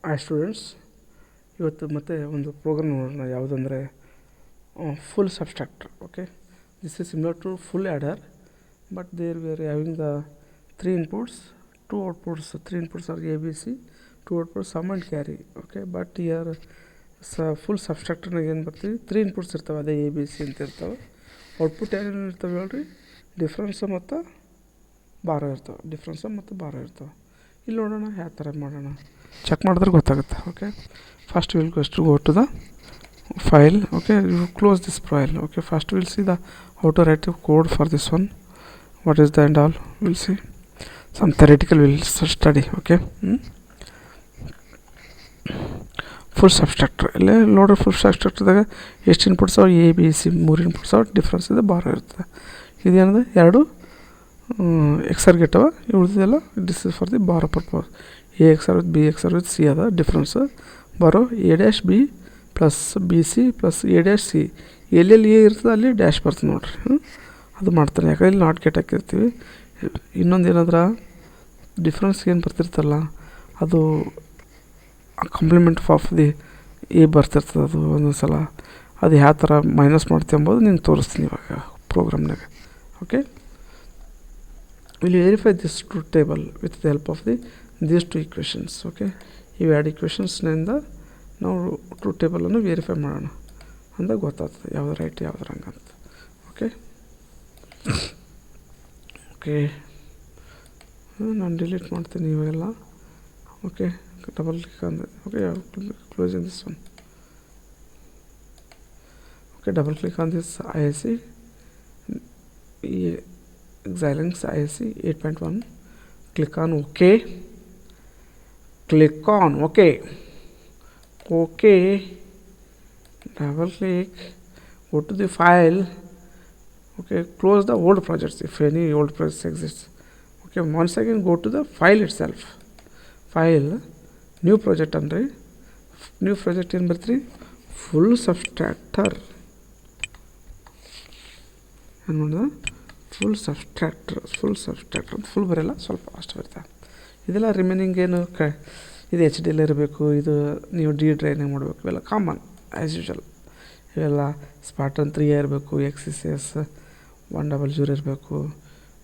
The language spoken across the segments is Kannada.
ಹಾಯ್ ಸ್ಟೂಡೆಂಟ್ಸ್, ಇವತ್ತು ಮತ್ತೆ ಒಂದು ಪ್ರೋಗ್ರಾಮ್ ನೋಡೋಣ. ಯಾವುದಂದರೆ full subtractor. Okay, this is similar to full adder, but there we are having the 3 inputs, 2 outputs. 3 inputs are ABC, 2 outputs sum and carry. Okay, but here full ಸಬ್ಸ್ಟ್ರಾಕ್ಟರ್ನಾಗ ಏನು ಬರ್ತೀವಿ, 3 inputs ಇರ್ತವೆ, ಅದೇ ABC ಅಂತ ಇರ್ತವೆ. ಔಟ್ಪುಟ್ ಏನೇನು ಇರ್ತವೆ ಹೇಳ್ರಿ, ಡಿಫ್ರೆನ್ಸ್ ಮತ್ತು ಬಾರೋ ಇರ್ತವೆ. ಇಲ್ಲಿ ನೋಡೋಣ ಯಾವ ಥರ ಮಾಡೋಣ, ಚೆಕ್ ಮಾಡಿದ್ರೆ ಗೊತ್ತಾಗುತ್ತೆ. Okay, first will go to the file. Okay, you close this file. Okay, first we'll see the how to write the code for this one. What is the and all, we'll see some theoretical we'll study. Okay, full subtractor alle load full subtractor daga ಎಷ್ಟು ಇನ್ಪುಟ್ಸ್ ಅವ, ಎ ಬಿ ಸಿ 3 ಇನ್ಪುಟ್ಸ್ ಅವ, ಡಿಫ್ರೆನ್ಸ್ ಇದೆ, ಬಾರೋ ಇರ್ತದೆ. ಇದೇನದು, ಎರಡು ಎಕ್ಸರ್ ಗೆಟ್ಟವ, ಉಳಿದಿದೆಲ್ಲ this is for the borrow purpose. A XOR with B XOR with C ಅದ difference. Borrow A dash B plus B C plus A dash C. ಎಲ್ಲೆಲ್ಲಿ ಎ ಇರ್ತದೆ ಅಲ್ಲಿ ಡ್ಯಾಶ್ ಬರ್ತದೆ ನೋಡಿರಿ. ಅದು ಮಾಡ್ತಾನೆ, ಯಾಕಂದ್ರೆ ಇಲ್ಲಿ ನಾಟ್ ಗೆಟ್ ಹಾಕಿರ್ತೀವಿ. ಇನ್ನೊಂದು ಏನಂದ್ರೆ ಡಿಫ್ರೆನ್ಸ್ ಏನು ಬರ್ತಿರ್ತಲ್ಲ, ಅದು ಕಾಂಪ್ಲಿಮೆಂಟ್ ಆಫ್ ದಿ ಎ ಬರ್ತಿರ್ತದೆ. ಅದು ಒಂದೊಂದು ಸಲ ಅದು ಯಾವ ಥರ ಮೈನಸ್ ಮಾಡ್ತೀವಿ ಎಂಬುದು ನಿಮ್ಗೆ ತೋರಿಸ್ತೀನಿ ಇವಾಗ ಪ್ರೋಗ್ರಾಮ್ನಾಗ. Okay, will verify this truth table with the help of these 2 equations. Okay, ಇವು 2 equationsನಿಂದ ನಾವು ಟ್ರೂತ್ ಟೇಬಲನ್ನು ವೆರಿಫೈ ಮಾಡೋಣ ಅಂದಾಗ ಗೊತ್ತಾಗ್ತದೆ ಯಾವ್ದು ರೈಟ್ ಯಾವ್ದು ರಾಂಗ್ ಅಂತ. ಓಕೆ ಓಕೆ ನಾನು ಡಿಲೀಟ್ ಮಾಡ್ತೀನಿ ಇವೆಲ್ಲ. ಓಕೆ, ಡಬಲ್ ಕ್ಲಿಕ್ ಅಂದರೆ okay, closing this one. Okay, double click on this ISC, Xilinx ISC 8.1. click on OK. Okay, double click, go to the file. Okay, close the old projects if any old projects exists. Okay, once again go to the file itself. File, new project andre new project ಏನು ಬರ್ತೀರಿ, ಫುಲ್ ಸಬ್ಸ್ಟ್ರಾಕ್ಟರ್. ಏನು ಮಾಡಿದ, ಫುಲ್ ಸಬ್ಸ್ಟ್ರಾಕ್ಟರ್ ಅಂತ ಫುಲ್ ಬರೋಲ್ಲ, ಸ್ವಲ್ಪ ಅಷ್ಟು ಬರ್ತದೆ. ಇದೆಲ್ಲ ರಿಮೈನಿಂಗ್ ಏನು ಇದು HD ಇರಬೇಕು, ಇದು ನೀವು ಡಿ ಡ್ರೈವ್ನಾಗ ಮಾಡಬೇಕು, ಇವೆಲ್ಲ ಕಾಮನ್ ಆ್ಯಸ್ ಯೂಶಲ್. ಇವೆಲ್ಲ ಸ್ಪಾರ್ಟನ್ 3 ಇರಬೇಕು, XCS 100 ಇರಬೇಕು,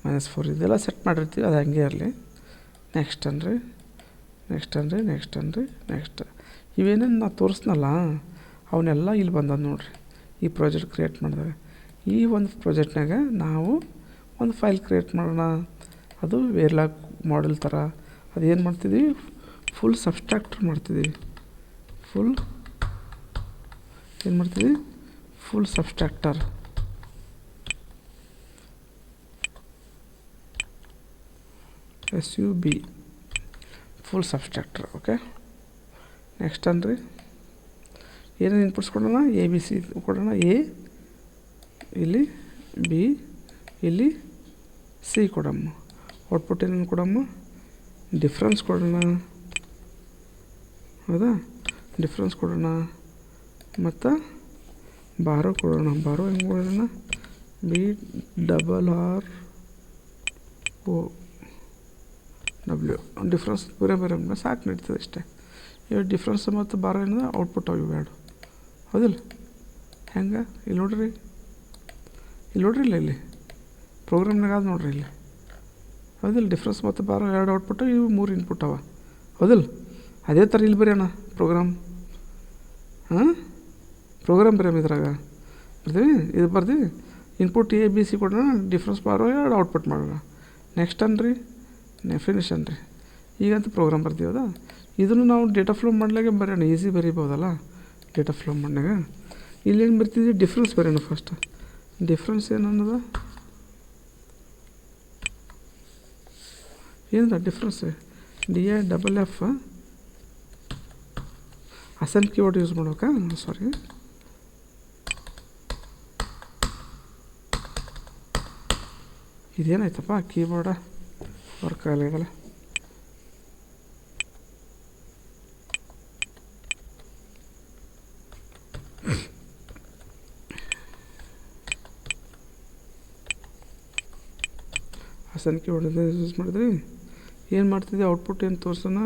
-4 ಇದೆಲ್ಲ ಸೆಟ್ ಮಾಡಿರ್ತೀವಿ, ಅದು ಹಂಗೆ ಇರಲಿ. ನೆಕ್ಸ್ಟ್ ಇವೇನೇನು ನಾವು ತೋರಿಸ್ನಲ್ಲ ಅವನ್ನೆಲ್ಲ ಇಲ್ಲಿ ಬಂದದ್ದು ನೋಡಿರಿ. ಈ ಪ್ರಾಜೆಕ್ಟ್ ಕ್ರಿಯೇಟ್ ಮಾಡಿದಾಗ ಈ ಒಂದು ಪ್ರಾಜೆಕ್ಟ್ನಾಗ ನಾವು ಒಂದು ಫೈಲ್ ಕ್ರಿಯೇಟ್ ಮಾಡೋಣ. ಅದು ವೇರ್ಲಾಗ್ ಮಾಡೆಲ್ ಥರ ಅದೇನು ಮಾಡ್ತಿದ್ದೀವಿ, ಫುಲ್ ಸಬ್ಸ್ಟ್ರಾಕ್ಟರ್ ಮಾಡ್ತಿದ್ದೀವಿ. Full subtractor. SUB full subtractor. Okay, next ಅನ್ರಿ ಏನೇನು ಇನ್ಪುಟ್ಸ್ ಕೊಡೋಣ, ABC ಕೊಡೋಣ, A ಇಲ್ಲಿ, B ಇಲ್ಲಿ, C ಕೊಡಮ್ಮ. ಔಟ್ಪುಟ್ ಏನೇನು ಕೊಡಮ್ಮ, ಡಿಫ್ರೆನ್ಸ್ ಕೊಡೋಣ, ಹೌದಾ, ಡಿಫ್ರೆನ್ಸ್ ಕೊಡೋಣ. ಮತ್ತು ಬಾರೋ ಕೊಡೋಣ. ಬಾರೋ ಹೆಂಗೆ ಕೊಡೋಣ, BRRO W. ಡಿಫ್ರೆನ್ಸ್ ಬೇರೆ ಸಾಕು, ನಡೀತದೆ ಅಷ್ಟೇ. ಇವಾಗ ಡಿಫ್ರೆನ್ಸ್ ಮತ್ತು ಬಾರೋ ಏನದ ಔಟ್ಪುಟ್ ಅವು ಬೇಡ, ಹೌದಿಲ್ಲ? ಹೆಂಗೆ ಇಲ್ಲಿ ನೋಡ್ರಿ, ಇಲ್ಲಿ ಪ್ರೋಗ್ರಾಮ್ನಾಗ ಅದು ನೋಡ್ರಿ ಇಲ್ಲಿ, ಹೌದಿಲ್ಲ? ಡಿಫ್ರೆನ್ಸ್ ಮತ್ತು ಬಾರೋ 2 ಔಟ್ಪುಟ್, ಇವು 3 ಇನ್ಪುಟ್ ಅವ, ಹೌದಿಲ್ಲ? ಅದೇ ಥರ ಇಲ್ಲಿ ಬರೆಯೋಣ ಪ್ರೋಗ್ರಾಮ್. ಪ್ರೋಗ್ರಾಮ್ ಬರೆಯೋಣ, ಇದ್ರಾಗ ಬರ್ತೀವಿ, ಇದು ಬರ್ತೀವಿ. ಇನ್ಪುಟ್ ABC ಕೊಡೋಣ, ಡಿಫ್ರೆನ್ಸ್ ಬಾರೋ 2 ಔಟ್ಪುಟ್ ಮಾಡೋಣ. ನೆಕ್ಸ್ಟ್ ಫಿನಿಶ್ ಅನ್ರಿ. ಈಗಂತೂ ಪ್ರೋಗ್ರಾಮ್ ಬರ್ತೀವದ. ಇದನ್ನು ನಾವು ಡೇಟಾ ಫ್ಲೋ ಮಾಡ್ಲಾಗೆ ಬರೆಯೋಣ, ಈಸಿ ಬರೀಬೋದಲ್ಲ ಡೇಟಾ ಫ್ಲೋ ಮಾಡಿದಾಗ. ಇಲ್ಲೇನು ಬರ್ತಿದ್ವಿ, ಡಿಫ್ರೆನ್ಸ್ ಬರೆಯೋಣ. ಫಸ್ಟ್ ಡಿಫ್ರೆನ್ಸ್ ಏನನ್ನದ, ಏನದ ಡಿಫ್ರೆನ್ಸ್, DIFF ಅಸೆಂಟ್ ಕೀವರ್ಡ್ ಯೂಸ್ ಮಾಡ್ಬೇಕಾ, ಸಾರಿ. ಇದೇನಾಯ್ತಪ್ಪ, ಕೀಬೋರ್ಡ ವರ್ಕ್ ಆಗಲ್ಲ. ಅಸೆಂಟ್ ಕೀವರ್ಡ್ ಯೂಸ್ ಮಾಡಿದ್ರಿ. ಏನು ಮಾಡ್ತಿದ್ದೆ, ಔಟ್ಪುಟ್ ಏನು ತೋರಿಸೋಣ,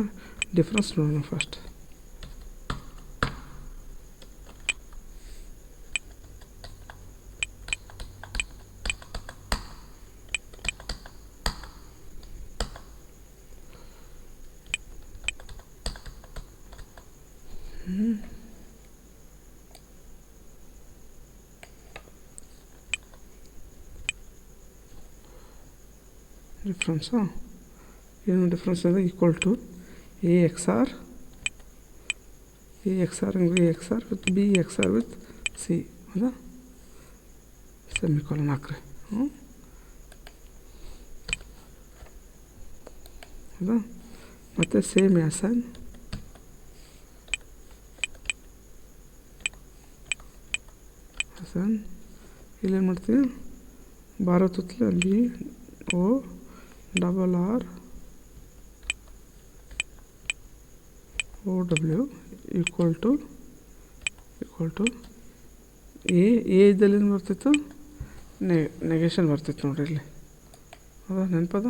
ಡಿಫ್ರೆನ್ಸ್ ನೋಡೋಣ ಫಸ್ಟ್. ಡಿಫ್ರೆನ್ಸು ಏನು ಡಿಫ್ರೆನ್ಸ್ ಅಂದರೆ equal to A XOR with B XOR with C ಹೌದಾ ಸೆಮಿಕೋಲನ್ ಹಾಕ್ರಿ ಹೌದಾ ಮತ್ತು ಸೇಮ್ ಆ್ಯಸನ್ ಇಲ್ಲೇನು ಮಾಡ್ತೀವಿ ಭಾರತ್ ಹೊತ್ತಲೆ B O double R O W equal to A ಇದ್ದಲ್ಲಿ ಏನು ಬರ್ತಿತ್ತು ನೆಗೆಷನ್ ಬರ್ತಿತ್ತು ನೋಡಿರಿ ಇಲ್ಲಿ ಹೌದಾ ನೆನಪದ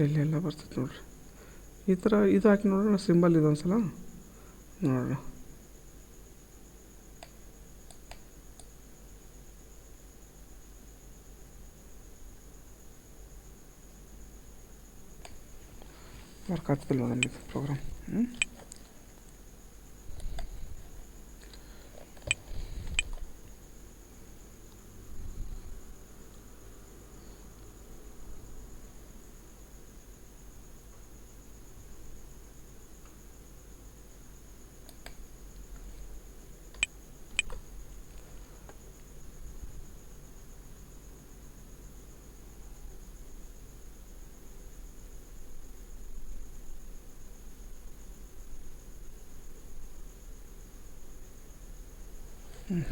ಎಲ್ಲ ಬರ್ತಿತ್ತು ನೋಡಿರಿ ಈ ಥರ ಇದು ಹಾಕಿ ನೋಡೋಣ ಸಿಂಬಲ್ ಇದೊಂದು ಸಲ ನೋಡೋಣ ವರ್ಕ್ ಆಗ್ತಿಲ್ಲ ನಮಗೆ ಪ್ರೋಗ್ರಾಮ್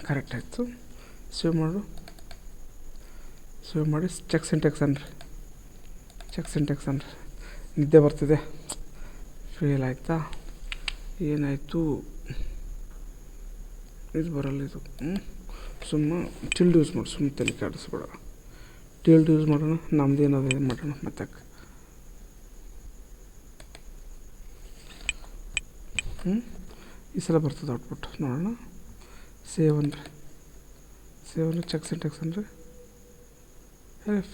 ಕರೆಕ್ಟ್ ಆಯಿತು ಸೇವ್ ಮಾಡಿ ಚೆಕ್ ಸಿಂಟೆಕ್ಸ್ ಅನ್ರಿ ನಿದ್ದೆ ಬರ್ತಿದೆ ಫೇಲ್ ಆಯಿತಾ ಏನಾಯಿತು ಇದು ಬರಲ್ಲ ಇದು ಸುಮ್ಮನೆ ಟಿಲ್ಡ್ ಯೂಸ್ ಮಾಡಿ ಸುಮ್ಮನೆ ತಲೆ ಕೆಡಿಸ್ಬೇಡ ಟಿಲ್ಡ್ ಯೂಸ್ ಮಾಡೋಣ ನಮ್ದು ಏನಾದ್ರು ಇದು ಮಾಡೋಣ ಮತ್ತೆ ಈ ಸಲ ಬರ್ತದೆ ಔಟ್ಪುಟ್ ನೋಡೋಣ ಸೇವ್ ಚೆಕ್ ಸಿಂಟೆಕ್ಸ್ ಅಂದರೆ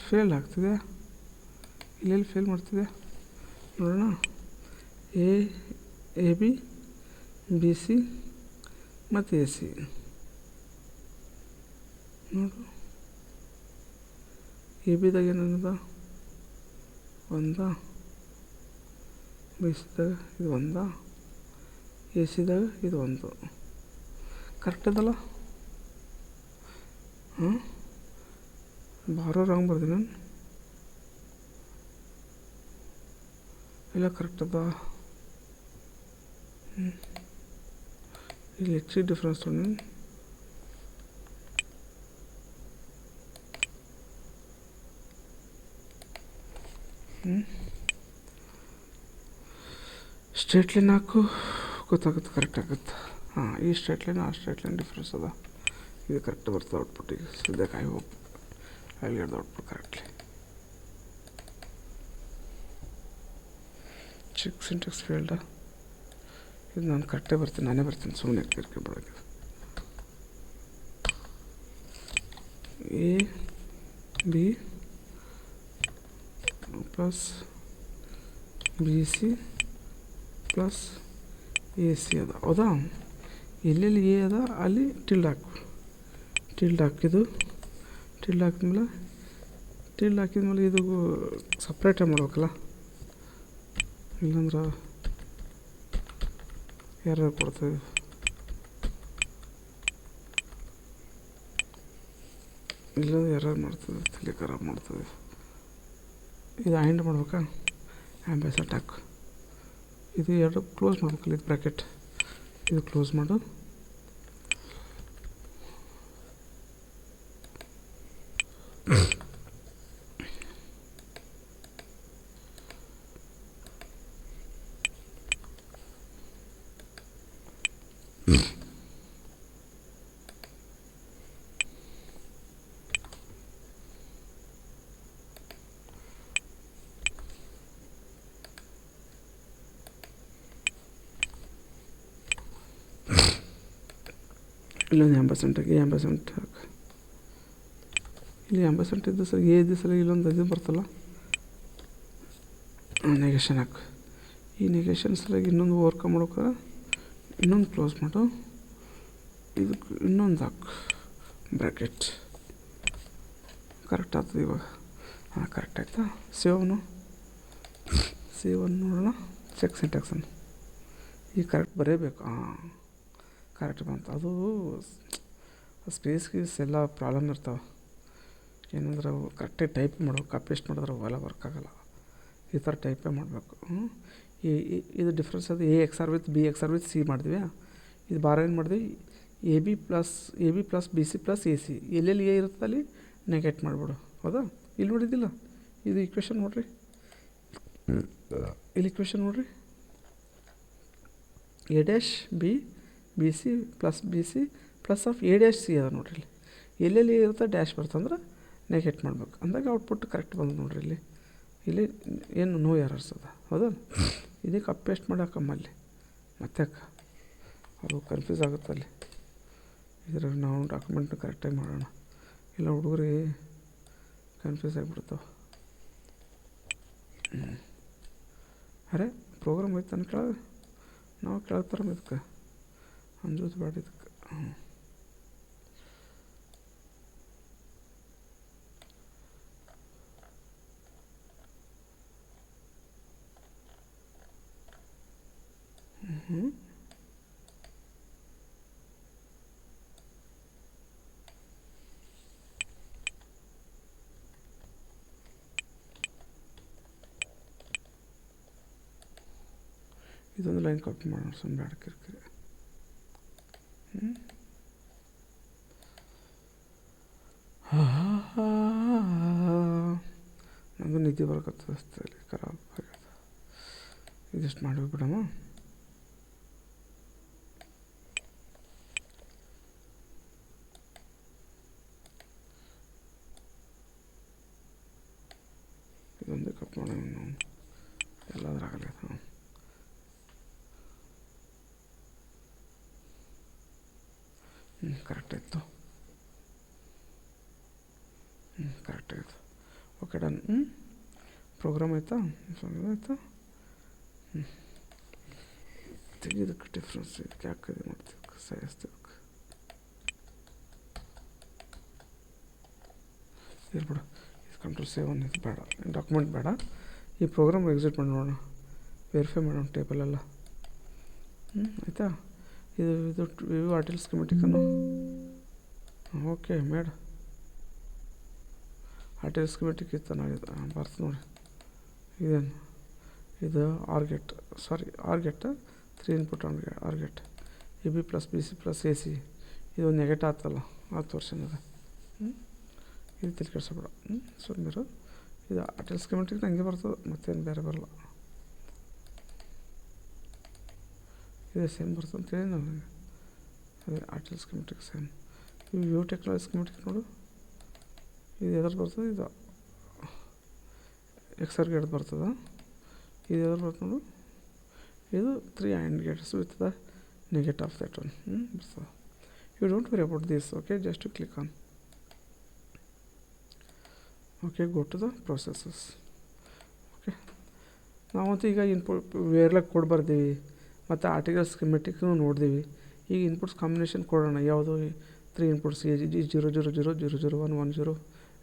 ಫೇಲ್ ಆಗ್ತಿದೆ ಇಲ್ಲೆಲ್ಲಿ ಫೇಲ್ ಮಾಡ್ತಿದೆ ನೋಡೋಣ ಎ ಬಿ ಬಿ ಸಿ ಮತ್ತು ಎ ಸಿ ನೋಡು ಎ ಬಿದಾಗ ಏನೇನದ ಒಂದಾ ಬಿ ಸಿದಾಗ ಇದು ಒಂದಾ ಎ ಸಿದಾಗ ಇದು ಒಂದು ಕರೆಕ್ಟ್ ಅದಲ್ಲ ಬಾರೋ ರಾಂಗ್ ಬರ್ದಿ ನಾನು ಇಲ್ಲ ಕರೆಕ್ಟ್ ಅದ ಇಲ್ಲಿ ಹೆಚ್ಚಿಗೆ ಡಿಫ್ರೆನ್ಸ್ ತೊಗೊಂಡು ಸ್ಟ್ರೇಟ್ ಲೈನ್ ಹಾಕು ಗೊತ್ತಾಗುತ್ತೆ ಕರೆಕ್ಟ್ ಆಗುತ್ತೆ ಹಾಂ ಈ ಸ್ಟ್ರೇಟ್ ಲೈನ್ ಆ ಸ್ಟ್ರೇಟ್ ಲೈನ್ ಡಿಫ್ರೆನ್ಸ್ ಅದ ಇದು ಕರೆಕ್ಟ್ ಬರ್ತದೆ ಔಟ್ಪುಟ್ ಈಗ ಸದ್ಯಕ್ಕೆ I hope I get the output correctly check syntax ಫೀಲ್ಡ ಇದು ನಾನು ಕರೆಕ್ಟೇ ಬರ್ತೀನಿ ನಾನೇ ಬರ್ತೀನಿ ಸುಮ್ಮನೆ ಕಿರಿಕೆ ಬಿಡೋಕೆ A B plus B C plus A C ಅದ ಹೌದಾ ಎಲ್ಲೆಲ್ಲಿ ಎ ಅದ ಅಲ್ಲಿ ಟಿಲ್ಡ್ ಹಾಕಿದ್ದು ಟಿಲ್ಡ್ ಹಾಕಿದ್ಮೇಲೆ ಇದು ಸಪ್ರೇಟಾಗಿ ಮಾಡ್ಬೇಕಲ್ಲ ಇಲ್ಲಾಂದ್ರೆ ಯಾರು ಕೊಡ್ತೇವೆ ಇಲ್ಲಾಂದ್ರೆ ಯಾರು ಮಾಡ್ತದೆ ತಲೆ ಖರಾಬ್ ಮಾಡ್ತದೆ ಇದು ಆ್ಯಂಡ್ ಮಾಡ್ಬೇಕಾ ಆ್ಯಂಬೆಸೆಂಟ್ ಹಾಕು ಇದು ಎರಡು ಕ್ಲೋಸ್ ಮಾಡ್ಬೇಕಲ್ಲ ಇದು ಬ್ರ್ಯಾಕೆಟ್ ಇದು ಕ್ಲೋಸ್ ಮಾಡು ಇಲ್ಲೊಂದು 80% ಹಾಕು ಇಲ್ಲಿ 80 ಇದ್ದು ಸಲ ಎ ಇದ್ದು ಸಲ ಇಲ್ಲೊಂದು ಇದು ಬರ್ತಲ್ಲ ನೆಗೆಷನ್ ಹಾಕು ಈ ನೆಗೆಷನ್ಸ್ಲಾಗಿ ಇನ್ನೊಂದು ಓವರ್ಕಮ್ ಮಾಡೋಕೆ ಇನ್ನೊಂದು ಕ್ಲೋಸ್ ಮಾಡು, ಇದಕ್ಕೆ ಇನ್ನೊಂದು ಹಾಕು ಬ್ರ್ಯಾಕೆಟ್. ಕರೆಕ್ಟ್ ಆಗ್ತದೆ ಇವಾಗ. ಹಾಂ ಕರೆಕ್ಟ್ ಆಯಿತಾ. ಸೇವನು ನೋಡೋಣ. ಚೆಕ್ ಸಿಂಟ್ಯಾಕ್ಸನ್ನು ಈಗ ಕರೆಕ್ಟ್ ಬರೀಬೇಕು. ಹಾಂ ಕರೆಕ್ಟ್ ಬಂತು. ಅದು ಸ್ಪೇಸ್ ಗೀಸ್ ಎಲ್ಲ ಪ್ರಾಬ್ಲಮ್ ಇರ್ತಾವೆ. ಏನಂದ್ರೆ ಅವು ಕರೆಕ್ಟಾಗಿ ಟೈಪ್ ಮಾಡ್ಬೇಕು. ಕಾಪಿ ಪೇಸ್ಟ್ ಮಾಡಿದ್ರೆ ಅವೆಲ್ಲ ವರ್ಕ್ ಆಗೋಲ್ಲ. ಈ ಥರ ಟೈಪೇ ಮಾಡಬೇಕು. ಇದು ಡಿಫ್ರೆನ್ಸ್ ಅದು A XOR with B XOR with C ಮಾಡಿದ್ವಿ. ಇದು ಬಾರ ಏನು ಮಾಡಿದ್ವಿ, A B plus B C plus A C. ಎಲ್ಲೆಲ್ಲಿ ಎ ಇರುತ್ತೆ ಅಲ್ಲಿ ನೆಗೆಟ್ ಮಾಡಿಬಿಡು. ಹೌದಾ? ಇಲ್ಲಿ ನೋಡಿದ್ದಿಲ್ಲ, ಇದು ಇಕ್ವೇಷನ್ ನೋಡಿರಿ. ಇಲ್ಲಿ ಇಕ್ವೇಷನ್ ನೋಡಿರಿ, A dash B C plus of A dash C ಅದ ನೋಡಿರಿ. ಇಲ್ಲಿ ಎಲ್ಲೆಲ್ಲಿ ಇರುತ್ತೆ ಡ್ಯಾಶ್ ಬರ್ತಂದ್ರೆ ನೆಗೆಟ್ ಮಾಡ್ಬೇಕು. ಅಂದಾಗ ಔಟ್ಪುಟ್ ಕರೆಕ್ಟ್ ಬಂದು ನೋಡಿರಿ. ಇಲ್ಲಿ ಏನು ನೋ ಎರರ್ಸ್ ಅದ. ಹೌದಾ? ಇದಕ್ಕೆ ಕಾಪಿ ಪೇಸ್ಟ್ ಮಾಡಕ್ಕಮ್ಮಲ್ಲಿ ಮತ್ತೆ ಅದು ಕನ್ಫ್ಯೂಸ್ ಆಗುತ್ತೆ ಅಲ್ಲಿ. ಇದ್ರಾಗ ನಾವು ಡಾಕ್ಯುಮೆಂಟ್ನ ಕರೆಕ್ಟಾಗಿ ಮಾಡೋಣ, ಇಲ್ಲ ಹುಡುಗರು ಕನ್ಫ್ಯೂಸ್ ಆಗಿಬಿಡ್ತಾವೆ. ಅರೆ ಪ್ರೋಗ್ರಾಮ್ ಐತೆ ನನ್ನ ಕೆಳಗೆ, ನಾವು ಕೆಳಗೆ ಇದಕ್ಕೆ ಅಂಜೋದು ಬೇಡ ಇದಕ್ಕೆ. ಇದೊಂದು ಲೈನ್ ಕಾಪಿ ಮಾಡೋಣ, ಸುಮ್ಮನೆ ಬೇಡ ಕಿರಿಕಿರಿ. ನನಗೂ ನಿದ್ದೆ ಬರಕತ್ತದ ಅಷ್ಟೇ, ಖರಾಬ್ ಆಗ್ಯದ. ಇದಿಷ್ಟು ಮಾಡಿ ಬಿಡಮ್ಮ. ಇದೊಂದೇ ಕಪ್ ಮಾಡೋಣ ನಾವು, ಎಲ್ಲಾದ್ರಾಗಲ್ಲ. ಹಾಂ ಕರೆಕ್ಟ್ ಆಯಿತು. ಕರೆಕ್ಟ್ ಆಯಿತು. Okay done. ಪ್ರೋಗ್ರಾಮ್ ಆಯಿತಾ? ಆಯಿತಾ? ತೆಗಿಯೋದಕ್ಕೆ ಡಿಫ್ರೆನ್ಸ್ ಇದಕ್ಕೆ ಹಾಕಿದೆ ಮಾಡ್ತೀವಿ, ಸಾಯಿಸ್ತೀವಕ್ಕೆ ಇರ್ಬಿಡು. ಇದು ಕಂಟ್ರೋಲ್ 7 ಇದು ಬೇಡ, ಡಾಕ್ಯುಮೆಂಟ್ ಬೇಡ. ಈ ಪ್ರೋಗ್ರಾಮ್ ಎಕ್ಸಿಟ್ ಮಾಡಿ ನೋಡೋಣ, ವೆರಿಫೈ ಮಾಡೋಣ ಟೇಬಲೆಲ್ಲ. ಆಯಿತಾ? ಇದು ವ್ಯೂ ಆರ್ಟಿಕಲ್ ಸ್ಕಿಮೆಟಿಕನ್ನು ಓಕೆ ಮೇಡ. ಆರ್ಟಿಕಲ್ ಸ್ಕಿಮೆಟಿಕ್ ಇತ್ತು ನಾವಿದು ಬರ್ತು ನೋಡಿ. ಇದೇನು ಇದು or gate 3 input or gate A B plus B C plus A C. ಇದೊಂದು ನೆಗೆಟ್ ಆತಲ್ಲ, ಆ ತೋರ್ಸನ್ ಇದೆ. ಇದು ತಿಳಿ ಕೆಡಿಸ್ಬೇಡ. ಸುಮ್ಮನಿರು. ಇದು ಆರ್ಟಿಕಲ್ ಸ್ಕಿಮೆಟಿಕ್ ಹಂಗೆ ಬರ್ತದೆ, ಮತ್ತೇನು ಬೇರೆ ಬರಲ್ಲ. ಇದೆ ಸೇಮ್ ಬರ್ತದೆ ಅಂತೇಳಿ ನನಗೆ. ಅದೇ ಆರ್ಟಿಕಲ್ ಸ್ಕಿಮೆಟಿಕ್ ಸೇಮ್. ಇವು ವ್ಯೂ ಟೆಕ್ನಾಲಜಿ ಸ್ಕಿಮೆಟಿಕ್ ನೋಡು, ಇದು ಎದ್ರ ಬರ್ತದೆ, ಇದು ಎಕ್ಸರ್ ಗೇಟ್ ಬರ್ತದೆ. ಇದು ಎದ್ರ ಬರ್ತದೆ ನೋಡು, ಇದು 3 AND gates with the negate of that one ಬರ್ತದೆ. You don't worry about this. Okay, just to click on. Okay, go to the processes. Okay, ನಾವಂತೂ ಈಗ ಇನ್ಪುಟ್ ವೇರ್ಲಾಗ ಕೋಡ್ ಬರ್ದೀವಿ, ಮತ್ತು ಆರ್ಟಿಕಲ್ ಸ್ಕಿಮೆಟಿಕ್ನು ನೋಡಿದೀವಿ. ಈಗ ಇನ್ಪುಟ್ಸ್ ಕಾಂಬಿನೇಷನ್ ಕೊಡೋಣ. ಯಾವುದು 3 ಇನ್ಪುಟ್ಸ್ ಎ 0 0 0 0 0 1 1 0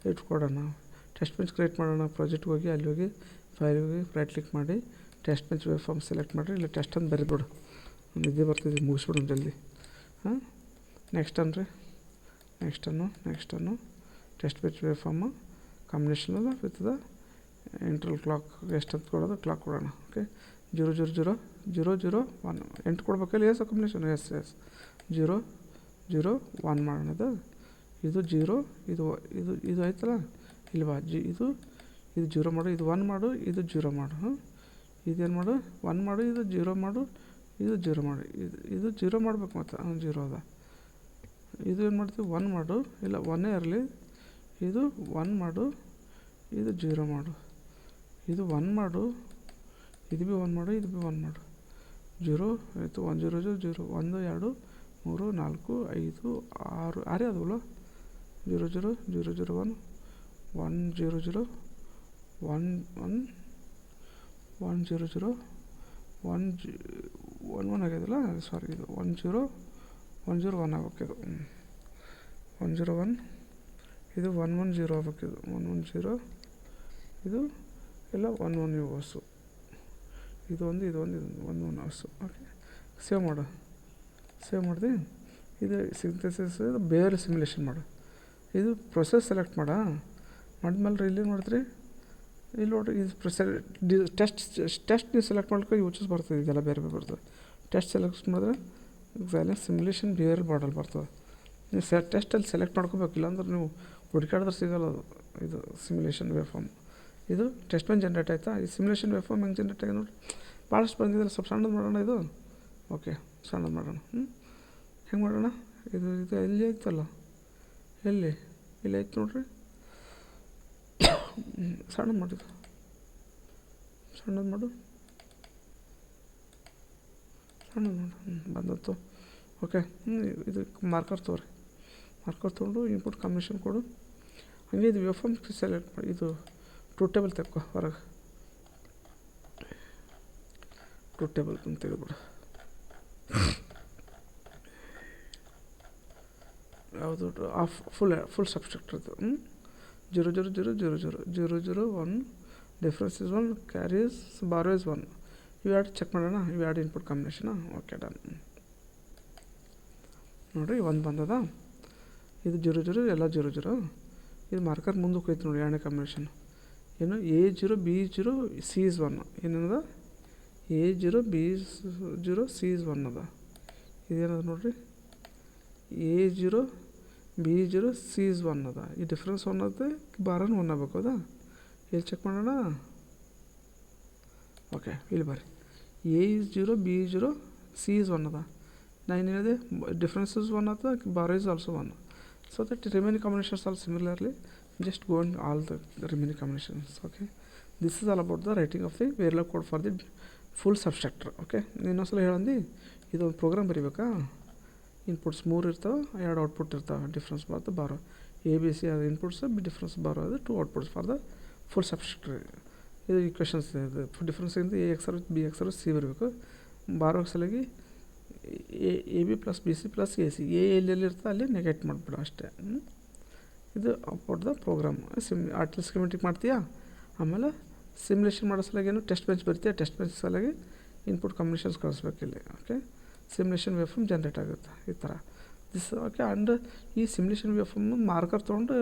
8 ಕೊಡೋಣ. ಟೆಸ್ಟ್ ಬೆಂಚ್ ಕ್ರಿಯೇಟ್ ಮಾಡೋಣ. ಪ್ರಾಜೆಕ್ಟ್ಗೆ ಹೋಗಿ ಅಲ್ಲಿ ಹೋಗಿ ಫೈಲ್ ಹೋಗಿ ರೈಟ್ ಕ್ಲಿಕ್ ಮಾಡಿ test bench wave form select ಮಾಡಿರಿ. ಇಲ್ಲ ಟೆಸ್ಟ್ ಅಂತ ಬರೀಬಿಡು, ನಿದ್ದೆ ಬರ್ತಿದ್ದೆ, ಮುಗಿಸ್ಬಿಡು ಜಲ್ದಿ. ಹಾಂ, ನೆಕ್ಸ್ಟ್ ಅನ್ರಿ, ನೆಕ್ಸ್ಟನ್ನು ಟೆಸ್ಟ್ ಬೆಂಚ್ ವೇವ್ ಫಾರ್ಮ್ ಕಾಂಬಿನೇಷನಲ್ಲ ವಿತ್ ದ ಇಂಟ್ರಲ್ ಕ್ಲಾಕ್. ಎಷ್ಟು ಅಂತ ಕೊಡೋದು, ಕ್ಲಾಕ್ ಕೊಡೋಣ. ಓಕೆ, 0 0 0 0 0 1 8 ಕೊಡ್ಬೇಕಲ್ಲ. ಎಸ್ ಕಾಂಬಿನೇಷನ್, ಎಸ್ 0 0 1 ಮಾಡೋಣದು. ಇದು 0 ಇದು ಆಯ್ತಲ್ಲ, ಇಲ್ವಾ? ಇದು 0 ಮಾಡು, ಇದು 1 ಮಾಡು, ಇದು 0 ಮಾಡು. ಇದೇನು ಮಾಡು, 1 ಮಾಡು, ಇದು 0 ಮಾಡು, ಇದು 0 ಮಾಡು. ಇದು 0 ಮಾಡ್ಬೇಕು, ಮತ್ತು 0 ಅದ. ಇದು ಏನು ಮಾಡ್ತೀವಿ, 1 ಮಾಡು, ಇಲ್ಲ 1 ಇರಲಿ. ಇದು 1 ಮಾಡು, ಇದು 0 ಮಾಡು. ಇದು 1 ಮಾಡು, ಇದು ಭೀ 1 ಮಾಡು, ಇದು ಭೀ 1 ಮಾಡು. 0 ಆಯಿತು. 1 0 0 0 1 2 3 4 5 6 6 ಅದವಲ್ಲ. 0 0 0 0 1 1 0 0 1 1 1 0 0 1 ಆಗಿದೆಲ್ಲ, ಸಾರಿ ಇದು 101 ಆಗ್ಬೇಕಿದು. 101 ಇದು 110 ಆಗ್ಬೇಕಿದು. 110 ಇದು ಎಲ್ಲ 11 ಇವು ಬಸ್ಸು. ಇದು 11 ಬಸ್ಸು. ಓಕೆ, ಸೇವ್ ಮಾಡಿದೆ. ಇದು ಸಿಂಥೆಸಿಸ್ ಬೇರೆ ಸಿಮ್ಯುಲೇಷನ್ ಮಾಡು. ಇದು ಪ್ರೊಸೆಸ್ ಸೆಲೆಕ್ಟ್ ಮಾಡಿದ್ಮೇಲೆ ಇಲ್ಲಿ ನೋಡಿದ್ರಿ, ಇಲ್ಲಿ ನೋಡಿರಿ ಇದು ಟೆಸ್ಟ್ ನೀವು ಸೆಲೆಕ್ಟ್ ಮಾಡ್ಲಿಕ್ಕೆ ಯೂಚಸ್ ಬರ್ತದೆ. ಇದೆಲ್ಲ ಬೇರೆ ಬರ್ತದೆ. ಟೆಸ್ಟ್ ಸೆಲೆಕ್ಟ್ ಮಾಡಿದ್ರೆ ಸೈಲೆನ್ಸ್ ಸಿಮ್ಯುಲೇಷನ್ ಬಿಹೇವಿಯರ್ ಮಾಡಲ್ ಬರ್ತದೆ. ನೀವು ಟೆಸ್ಟಲ್ಲಿ ಸೆಲೆಕ್ಟ್ ಮಾಡ್ಕೋಬೇಕಿಲ್ಲ ಅಂದ್ರೆ ನೀವು ಹುಡುಕಾಡಿದ್ರೆ ಸಿಗೋಲ್ಲ ಅದು. ಇದು ಸಿಮ್ಯುಲೇಷನ್ ವೇವ್ ಫಾರ್ಮ್. ಇದು ಟೆಸ್ಟ್ ಬಂದು ಜನ್ರೇಟ್ ಆಯಿತಾ. ಈ ಸಿಮ್ಯುಲೇಷನ್ ವೇವ್ ಫಾರ್ಮ್ ಹೆಂಗೆ ಜನ್ರೇಟ್ ಆಗಿ ನೋಡಿ, ಭಾಳಷ್ಟು ಬಂದಿದ್ದಲ್ಲ. ಸ್ವಲ್ಪ ಸಣ್ಣದು ಮಾಡೋಣ ಇದು. ಓಕೆ, ಸಣ್ಣದು ಮಾಡೋಣ. ಹೆಂಗೆ ಮಾಡೋಣ? ಇದು ಎಲ್ಲಿ ಐತಲ್ಲ, ಇಲ್ಲಿ ಐತೆ ನೋಡ್ರಿ. ಸಣ್ಣದು ಮಾಡು. ಬಂದತ್ತು. ಓಕೆ, ಇದು ಮಾರ್ಕರ್ ತೊಗೊಂಡು ಇನ್ಪುಟ್ ಕಾಂಬಿನೇಷನ್ ಕೊಡು. ಹಾಗೆ ಇದು ವೇವ್ ಫಾರ್ಮ್ ಸೆಲೆಕ್ಟ್ ಮಾಡಿ. ಇದು ಟ್ರೂತ್ ಟೇಬಲ್ ತೆಕ್ಕೋ ಹೊರಗೆ. ಟ್ರೂತ್ ಟೇಬಲ್ ತೆಗೆದುಬಿಡು. ಯಾವುದು ಫುಲ್ ಸಬ್ಸ್ಟ್ರಕ್ಟರ್ದು 000000001 difference is 1, carries borrow is 1. ಇವೆರಡು ಚೆಕ್ ಮಾಡೋಣ. ಇವೆರಡು ಇನ್ಪುಟ್ ಕಾಂಬಿನೇಷನ್. Okay, done. ನೋಡಿರಿ 1 ಬಂದದ. ಇದು 00 ಎಲ್ಲ 00. ಇದು ಮಾರ್ಕರ್ ಮುಂದಕ್ಕೆ ಹೋಯ್ತು ನೋಡಿ. ಎರಡನೇ ಕಾಂಬಿನೇಷನ್ ಏನು? A0 B0 C is 1. ಏನದ? A0 B0 C is 1 ಅದ. ಇದೇನದ ನೋಡಿರಿ, A0 B0 C is 1 ಅದ. ಈ ಡಿಫ್ರೆನ್ಸ್ 1 ಅದ, ಬಾರನ 1 ಆಗಬೇಕು. ಅದಾ ಇಲ್ಲಿ ಚೆಕ್ ಮಾಡೋಣ. ಓಕೆ, ಇಲ್ಲಿ ಬರ್ರಿ. A0 B0 C is 1 ಅದ. ನಾನು ಹೇಳಿದೆ ಡಿಫ್ರೆನ್ಸ್ ಇಸ್ 1 ಅದ, ಬಾರೋ is also 1. So that remaining combinations all similarly. Just go and all the remaining combinations. Okay, this is all about the writing of the Verilog code for the full substructure. Okay, ಇನ್ನೊಂದ್ಸಲ ಹೇಳಂದು ಇದೊಂದು ಪ್ರೋಗ್ರಾಮ್ ಬರೀಬೇಕಾ. ಇನ್ಪುಟ್ಸ್ 3 ಇರ್ತಾವೆ, 2 ಔಟ್ಪುಟ್ ಇರ್ತಾವೆ. ಡಿಫ್ರೆನ್ಸ್ ಬರುತ್ತೆ ಬಾರೋ. ABC ಅದು ಇನ್ಪುಟ್ಸ್, ಡಿಫ್ರೆನ್ಸ್ ಬಾರೋ ಅದು 2 ಔಟ್ಪುಟ್ಸ್ ಫಾರ್ ದ ಫುಲ್ ಸಬ್ಸ್ಟ್ರಕ್ಟರ್. ಇದು ಈಕ್ವೇಷನ್ಸ್. ಇದು ಡಿಫ್ರೆನ್ಸಿಂದ AX B X C ಬರಬೇಕು. ಬಾರೋ ಸಲಗಿ AB + BC + AC. ಎಲ್ಲೆಲ್ಲಿ ಇರ್ತದೆ ಅಲ್ಲಿ ನೆಗೆಟ್ ಮಾಡಿಬಿಡು ಅಷ್ಟೇ. ಇದು about the program. RTL schematic ಮಾಡ್ತೀಯಾ. ಆಮೇಲೆ ಸಿಮ್ಯುಲೇಷನ್ ಮಾಡೋ ಸಲಗೇನು ಟೆಸ್ಟ್ ಬೆಂಚ್ ಬರ್ತೀಯ. ಟೆಸ್ಟ್ ಬೆಂಚ್ ಸಲಗಿ ಇನ್ಪುಟ್ ಕಾಂಬಿನೇಷನ್ಸ್ ಕಳಿಸ್ಬೇಕಿಲ್ಲಿ. Okay, simulation wave form generate ಆಗುತ್ತೆ ಈ ಥರ. This okay. ಆ್ಯಂಡ್ ಈ ಸಿಮ್ಯುಲೇಷನ್ ವೇವ್ ಫಾರ್ಮ್ ಮಾರ್ಕರ್ ತೊಗೊಂಡು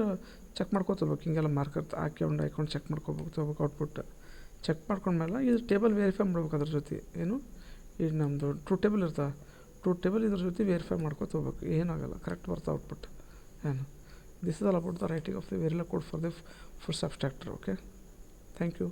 ಚೆಕ್ ಮಾಡ್ಕೊತೋಗ್ಬೇಕು. ಹಿಂಗೆಲ್ಲ ಮಾರ್ಕರ್ ಹಾಕ್ಕೊಂಡು ಚೆಕ್ ತೊಗೋಬೇಕು. ಔಟ್ಪುಟ್ ಚೆಕ್ ಮಾಡ್ಕೊಂಡ್ಮೇಲೆ ಇದು ಟೇಬಲ್ ವೆರಿಫೈ ಮಾಡ್ಬೇಕು. ಅದ್ರ ಜೊತೆ ಏನು, ಈಗ ನಮ್ಮದು ಟ್ರೂತ್ ಟೇಬಲ್ ಇರ್ತದೆ. ಟ್ರೂತ್ ಟೇಬಲ್ ಇದ್ರ ಜೊತೆ ವೆರಿಫೈ ಮಾಡ್ಕೊತೋಗ್ಬೇಕು. ಏನಾಗಲ್ಲ, ಕರೆಕ್ಟ್ ಬರ್ತಾ ಔಟ್ಪುಟ್ ಏನು. This is all about the writing of the Verilog code for the full substructure. Okay, thank you.